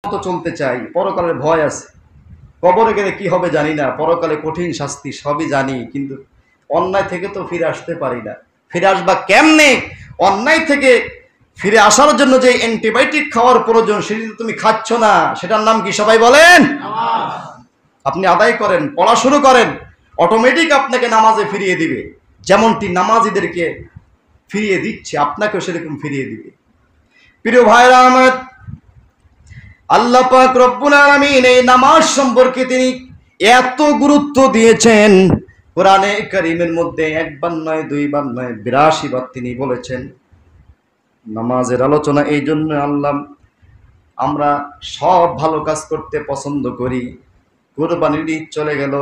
মতো চলতে চাই, পরকালের ভয় আছে, কবরে গেলে কি হবে জানি না, পরকালে কঠিন শাস্তি সবই জানি, কিন্তু অন্যায় থেকে তো ফিরে আসতে পারি না। ফিরে আসবা কেমনে? অন্যায় থেকে ফিরে আসার জন্য যে অ্যান্টিবায়োটিক খাওয়ার প্রয়োজন সেটা তুমি খাচ্ছ না, সেটার নাম কি সবাই বলেন? আপনি আদায় করেন, পড়া শুরু করেন, অটোমেটিক আপনাকে নামাজে ফিরিয়ে দিবে। যেমনটি নামাজিদেরকে ফিরিয়ে দিচ্ছে, আপনাকেও সেরকম ফিরিয়ে দিবে। প্রিয় ভাইরা আমার, আল্লাহ পাক রব্বুল আলামিন এই নামাজ সম্পর্কে তিনি এত গুরুত্ব দিয়েছেন, কোরআনে কারীমের মধ্যে একবার নয়, দুইবার নয়, ৮২ বার তিনি বলেছেন। নামাজের আলোচনা এই জন্য আল্লাহ, আমরা সব ভালো কাজ করতে পছন্দ করি। কুরবানির ঈদ চলে গেল,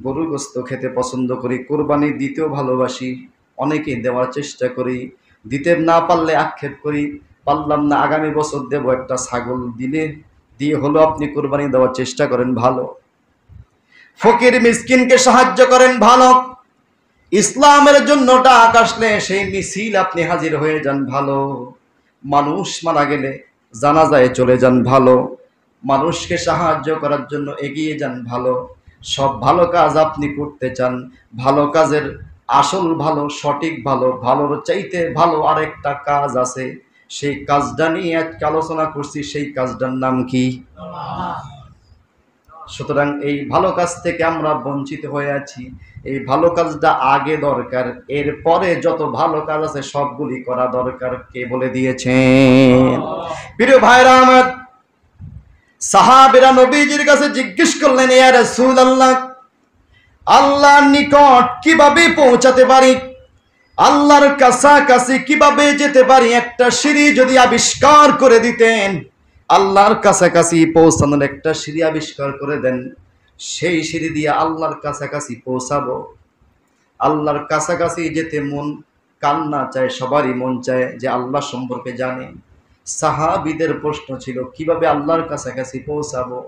গরু গোশত খেতে পছন্দ করি, কুরবানি দিতেও ভালোবাসি, অনেকে দেওয়ার চেষ্টা করি, দিতে না পারলে আক্ষেপ করি, পারলাম না আগামী বছর দেব একটা ছাগল, দিয়ে হলো আপনি কুরবানি দেওয়ার চেষ্টা করেন, ভালো। ফকির মিসকিনকে সাহায্য করেন, ভালো। ইসলামের জন্য ডাক আসলে সেই মিছিল আপনি হাজির হয়ে যান, ভালো। মানুষ মারা গেলে জানাজায় চলে যান, ভালো। মানুষকে সাহায্য করার জন্য এগিয়ে যান, ভালো। সব ভালো কাজ আপনি করতে চান, ভালো কাজের আসল ভালো, সঠিক ভালো, ভালোর চাইতে ভালো আরেকটা কাজ আছে, সেই কাজটা নিয়ে আজকে আলোচনা করছি। সেই কাজটার নাম কি? সুতরাং এই ভালো কাজ থেকে আমরা বঞ্চিত হয়ে আছি। এই ভালো কাজটা আগে দরকার, এরপরে যত ভালো কাজ আছে সবগুলি করা দরকার। কে বলে দিয়েছেন? প্রিয় ভাইরা আমার, সাহাবীরা নবীজির কাছে জিজ্ঞেস করলেন, ইয়া রাসূলুল্লাহ, আল্লাহর নিকট কিভাবে পৌঁছাতে পারি, আল্লাহর কাছাকাছি কিভাবে যেতে পারি? একটা সিঁড়ি যদি আবিষ্কার করে দিতেন, আল্লাহর কাছাকাছি পৌঁছানোর একটা সিঁড়ি আবিষ্কার করে দেন, সেই সিঁড়ি দিয়ে আল্লাহর কাছাকাছি পৌঁছাবো। আল্লাহর কাছাকাছি যেতে মন কান্না চায়, সবারই মন চায় যে আল্লাহ সম্পর্কে জানে। সাহাবীদের প্রশ্ন ছিল কিভাবে আল্লাহর কাছাকাছি পৌঁছাবো?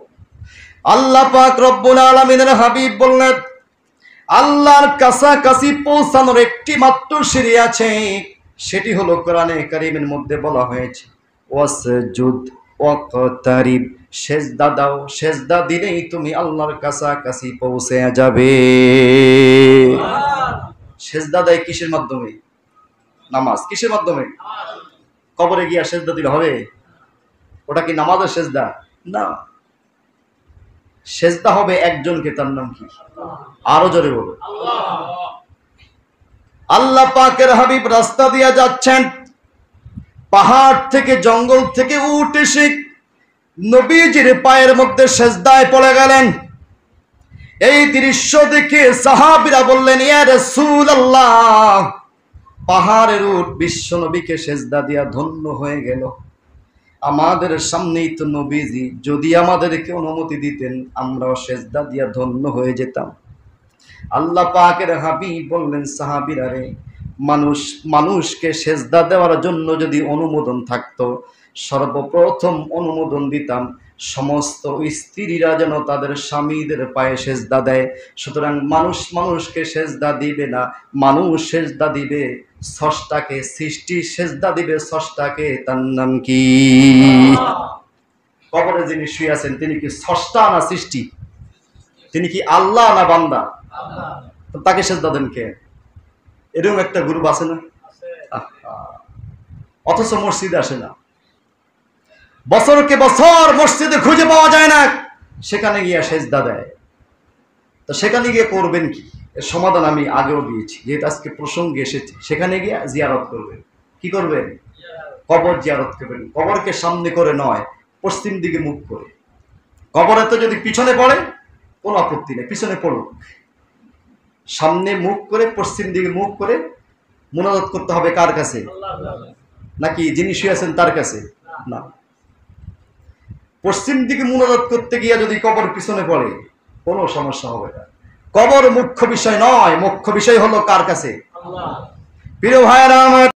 আল্লাহ পাক রব্বুল আলামিনের হাবিব বললেন, আল্লাহর কাছাকাছি পৌঁছানোর একটি মাত্র সিঁড়ি আছে, সেটি হলো কোরআনে কারীমের মধ্যে বলা হয়েছে, ওয়াসজুদ ওয়াকতারিব, সেজদা দাও, সেজদা দিলেই তুমি আল্লাহর কাছাকাছি পৌঁছে যাবে। সেজদা দেয় কিসের মাধ্যমে? নামাজ। কিসের মাধ্যমে? কবরে গিয়া সেজদা দিলে হবে? ওটা কি নামাজের সেজদা? না, সেজদা হবে একজনকে, তার নাম কি? আরো জোরে বলো। আল্লাহ পাকের হাবিব রাস্তা দিয়ে যাচ্ছেন, পাহাড় থেকে জঙ্গল থেকে উঠে এসে নবীজির পায়ের মধ্যে সেজদায় পড়ে গেলেন। এই দৃশ্য দেখে সাহাবীরা বললেন, ইয়া রাসূলুল্লাহ, পাহাড়ের উট বিশ্ব নবীকে সেজদা দিয়া ধন্য হয়ে গেল, আমাদের সামনেই তো নবীজি, যদি আমাদেরকে অনুমতি দিতেন আমরাও সেজদা দিয়া ধন্য হয়ে যেতাম। আল্লাহ পাকের হাবিব বললেন, সাহাবীরা রে, মানুষকে সেজদা দেওয়ার জন্য যদি অনুমোদন থাকতো, সর্বপ্রথম অনুমোদন দিতাম সমস্ত স্ত্রীরা যেন তাদের স্বামীদের পায়ে সেজদা দেয়। সুতরাং মানুষকে সেজদা দিবে না, মানুষ সেজদা দিবে স্রষ্টাকে, সৃষ্টি সেজদা দিবে স্রষ্টাকে। তার নাম কি? কবরে যিনি শুয়ে আছেন তিনি কি স্রষ্টা না সৃষ্টি? তিনি কি আল্লাহ না বান্দা? তাকে সেজদা দেন কে? এরকম একটা গ্রুপ আছে না? অথচ মসজিদে আসে না, বছরকে বছর মসজিদে খুঁজে পাওয়া যায় না, সেখানে গিয়ে সেজদা দেয়। তো সেখানে গিয়ে করবেন কি? এর সমাধান আমি আগেও দিয়েছি, যেহেতু আজকে প্রসঙ্গে এসেছে। সেখানে গিয়ে জিয়ারত করবেন। কি করবেন? কবর জিয়ারত করবেন। কবরকে সামনে করে নয়, পশ্চিম দিকে মুখ করে। কবরে তো যদি পিছনে পড়ে কোনো আপত্তি নেই, পিছনে পড়ুক। সামনে মুখ করে, পশ্চিম দিকে মুখ করে মুনাজাত করতে হবে। কার কাছে? নাকি যিনি শুয়ে আছেন তার কাছে? না, পশ্চিম দিকে মুনাজাত করতে গিয়ে যদি কবর পিছনে পড়ে কোনো সমস্যা হবে না। কবর মুখ্য বিষয় নয়, মুখ্য বিষয় হলো কার কাছে? প্রিয় ভাইরা আমার,